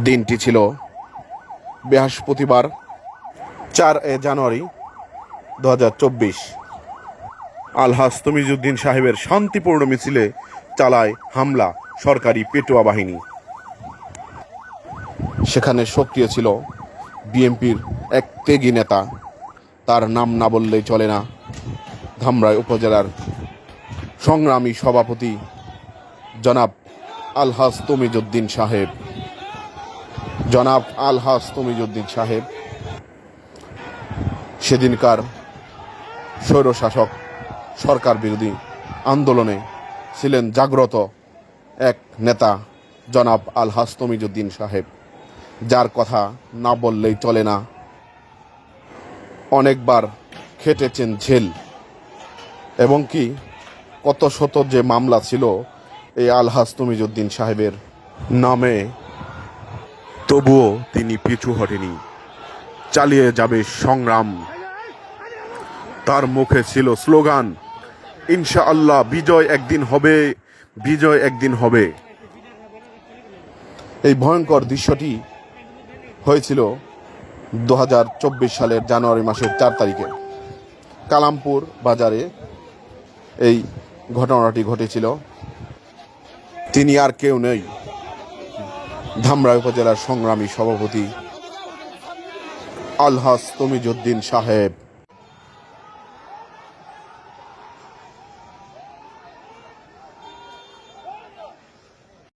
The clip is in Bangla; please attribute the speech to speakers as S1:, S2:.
S1: দিনটি ছিল বৃহস্পতিবার 4 জানুয়ারি 2024। আলহাজ তমিজউদ্দিন সাহেবের শান্তিপূর্ণ মিছিলে চালায় হামলা সরকারি পেটোয়া বাহিনী। সেখানে সক্রিয় ছিল বিএনপির এক ত্যাগী নেতা, তার নাম না বললেই চলে না, ধামরাই উপজেলার সংগ্রামী সভাপতি জনাব আলহাজ তমিজউদ্দিন সাহেব। জনাব আলহাজ তমিজউদ্দিন সাহেব সেদিনকার স্বৈরশাসক সরকার বিরোধী আন্দোলনে ছিলেন জাগ্রত এক নেতা, জনাব আলহাজ তমিজউদ্দিন সাহেব, যার কথা না বললেই চলে না। অনেকবার খেটেছেন জেল, এবং কি কত শত যে মামলা ছিল এই আলহাজ তমিজউদ্দিন সাহেবের নামে, তবুও তিনি পিছু হটেনি, চালিয়ে যাবে সংগ্রাম। তার মুখে ছিল স্লোগান, ইনশাআল্লাহ বিজয় একদিন হবে, বিজয় একদিন হবে। এই ভয়ঙ্কর দৃশ্যটি হয়েছিল 2024 সালের জানুয়ারি মাসের 4 তারিখে কালামপুর বাজারে। এই ঘটনাটি ঘটেছিল। তিনি আর কেউ নেই, ধামরাই উপজেলার সংগ্রামী সভাপতি আলহাজ তমিজউদ্দিন সাহেব।